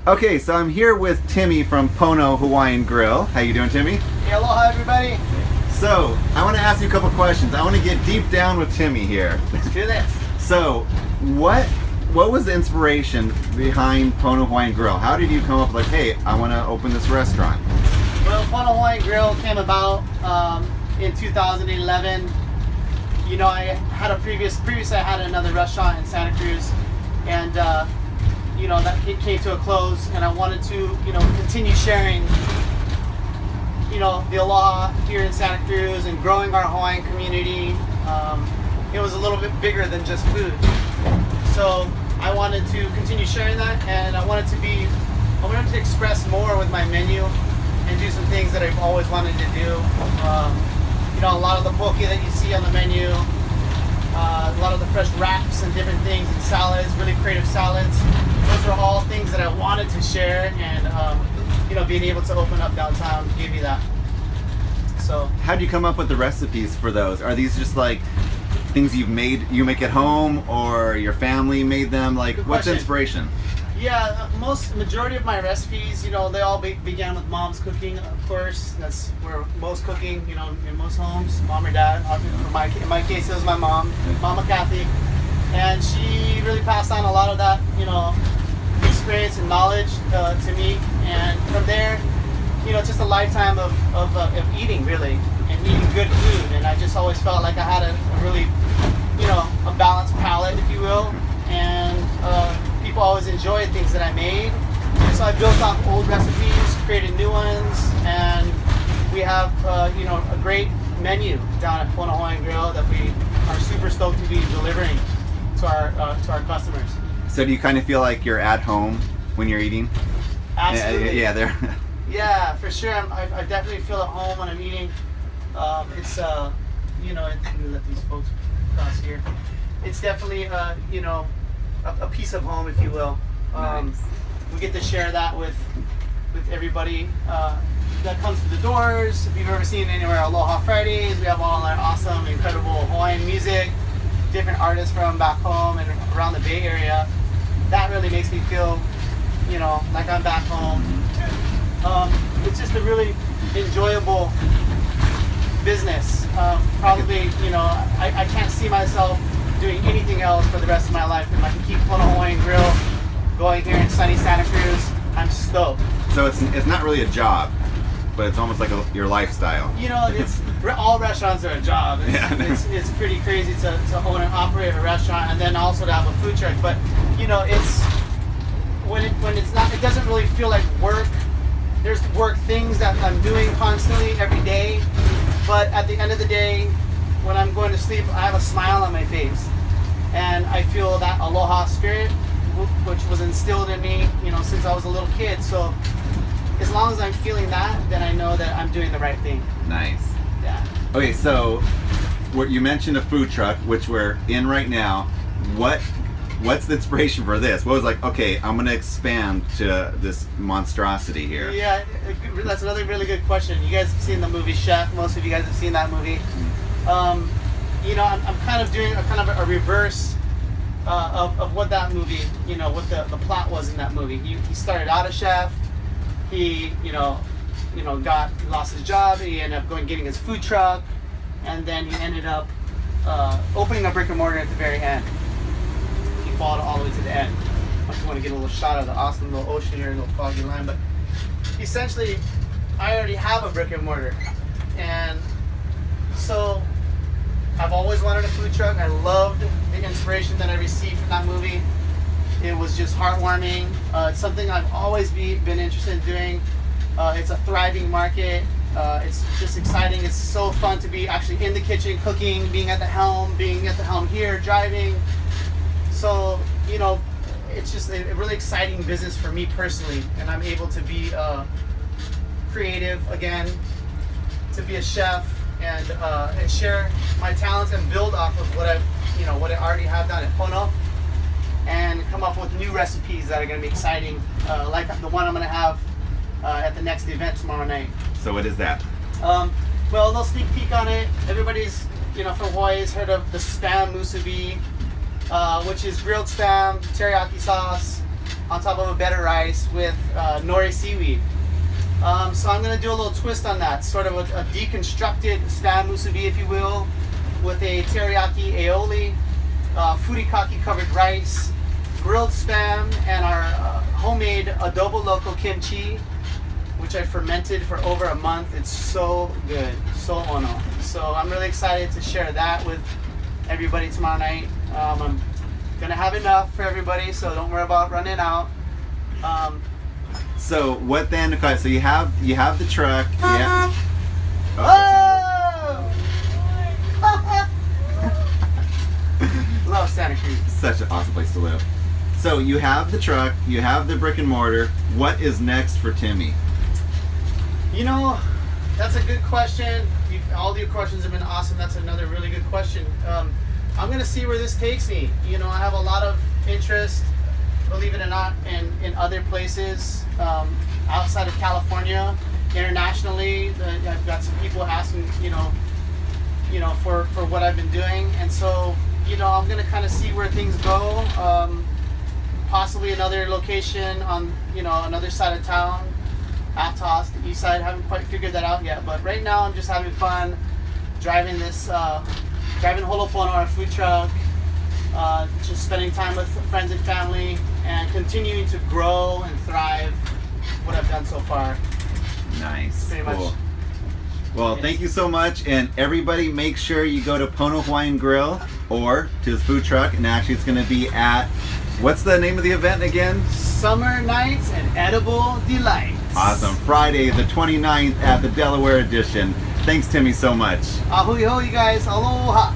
Okay, so I'm here with Timmy from Pono Hawaiian Grill. How you doing, Timmy? Hey, aloha, everybody. So, I want to ask you a couple questions. I want to get deep down with Timmy here. Let's do this. So, what was the inspiration behind Pono Hawaiian Grill? How did you come up with, like, hey, I want to open this restaurant? Well, Pono Hawaiian Grill came about in 2011. You know, I had previously I had another restaurant in Santa Cruz, and you know, that came to a close, and I wanted to, you know, continue sharing, you know, the aloha here in Santa Cruz and growing our Hawaiian community. It was a little bit bigger than just food, so I wanted to continue sharing that, and I wanted to express more with my menu and do some things that I've always wanted to do. You know, a lot of the poke that you see on the menu, a lot of the fresh wraps and different things, and salads, really creative salads. Those are all things that I wanted to share, and you know, being able to open up downtown gave me that. So, how do you come up with the recipes for those? Are these just like things you make at home, or your family made them? Like, what's inspiration? Yeah, majority of my recipes, you know, they all began with mom's cooking, of course. That's where most cooking, you know, in most homes, mom or dad. In my case, it was my mom, Mama Kathy, and she really passed on a lot of that, you know, experience and knowledge to me. And from there, you know, just a lifetime of eating, really, and eating good food. And I just always felt like I had a really, you know, a balanced palate, if you will, and people always enjoyed things that I made. And so I built off old recipes, created new ones, and we have you know, a great menu down at Pono Hawaiian Grill that we are super stoked to be delivering to our customers. So do you kind of feel like you're at home when you're eating? Absolutely. Yeah, there. Yeah, for sure. I definitely feel at home when I'm eating. It's you know, let me let these folks cross here. It's definitely you know, a piece of home, if you will. Nice. We get to share that with everybody that comes to the doors. If you've ever seen anywhere Aloha Fridays, we have all our awesome, incredible Hawaiian music, different artists from back home and around the Bay Area. That really makes me feel, you know, like I'm back home. It's just a really enjoyable business. Probably, you know, I can't see myself doing anything else for the rest of my life. If I can keep Pono Hawaiian Grill going here in sunny Santa Cruz, I'm stoked. So it's not really a job, but it's almost like your lifestyle. You know, all restaurants are a job. It's pretty crazy to own and operate a restaurant, and then also to have a food truck. But you know, it's when it's not, it doesn't really feel like work. There's work things that I'm doing constantly every day, but at the end of the day, when I'm going to sleep, I have a smile on my face, and I feel that aloha spirit, which was instilled in me, you know, since I was a little kid. So as long as I'm feeling that, then I know that I'm doing the right thing. Nice. Yeah. Okay, so you mentioned a food truck, which we're in right now. What's the inspiration for this? What was like, okay, I'm going to expand to this monstrosity here? Yeah, that's another really good question. You guys have seen the movie Chef. Most of you guys have seen that movie. You know, I'm kind of doing a reverse of what that movie, you know, what the plot was in that movie. He started out a chef. He, you know, lost his job. He ended up getting his food truck, and then he ended up opening a brick and mortar at the very end. He followed all the way to the end. I just want to get a little shot of the awesome little ocean here, a little foggy line, but essentially, I already have a brick and mortar, and so I've always wanted a food truck. I loved the inspiration that I received from that movie. It was just heartwarming. It's something I've always been interested in doing. It's a thriving market. It's just exciting. It's so fun to be actually in the kitchen, cooking, being at the helm here, driving. So, you know, it's just a really exciting business for me personally, and I'm able to be creative again, to be a chef, and share my talents and build off of what I already have done at Pono, and come up with new recipes that are going to be exciting, like the one I'm going to have at the next event tomorrow night. So what is that? Well, a little sneak peek on it. Everybody's, you know, from Hawaii has heard of the spam musubi, which is grilled spam, teriyaki sauce, on top of a bed of rice with nori seaweed. So I'm gonna do a little twist on that, sort of a deconstructed spam musubi, if you will, with a teriyaki aioli, furikake covered rice, grilled spam, and our homemade adobo loco kimchi, which I fermented for over a month. It's so good, so ono. So I'm really excited to share that with everybody tomorrow night. I'm gonna have enough for everybody, so don't worry about running out. So what then? Okay, so you have the truck. Yeah. Oh! Love Santa Cruz. Such an awesome place to live. So you have the truck, you have the brick and mortar. What is next for Timmy? You know, that's a good question. All your questions have been awesome. That's another really good question. I'm gonna see where this takes me. You know, I have a lot of interest, believe it or not, in other places outside of California, internationally. I've got some people asking, you know, for what I've been doing, and so, you know, I'm gonna kind of see where things go. Possibly another location on, you know, another side of town, Atos, the east side. Haven't quite figured that out yet, but right now I'm just having fun driving this, driving Holopono, our food truck, just spending time with friends and family, and continuing to grow and thrive what I've done so far. Nice. Pretty cool. much. Well, Yes. thank you so much, and everybody make sure you go to Pono Hawaiian Grill or to his food truck, and actually it's going to be at, what's the name of the event again? Summer Nights and Edible Delights. Awesome. Friday the 29th at the Delaware edition. Thanks, Timmy, so much. Ahui ho, you guys. Aloha.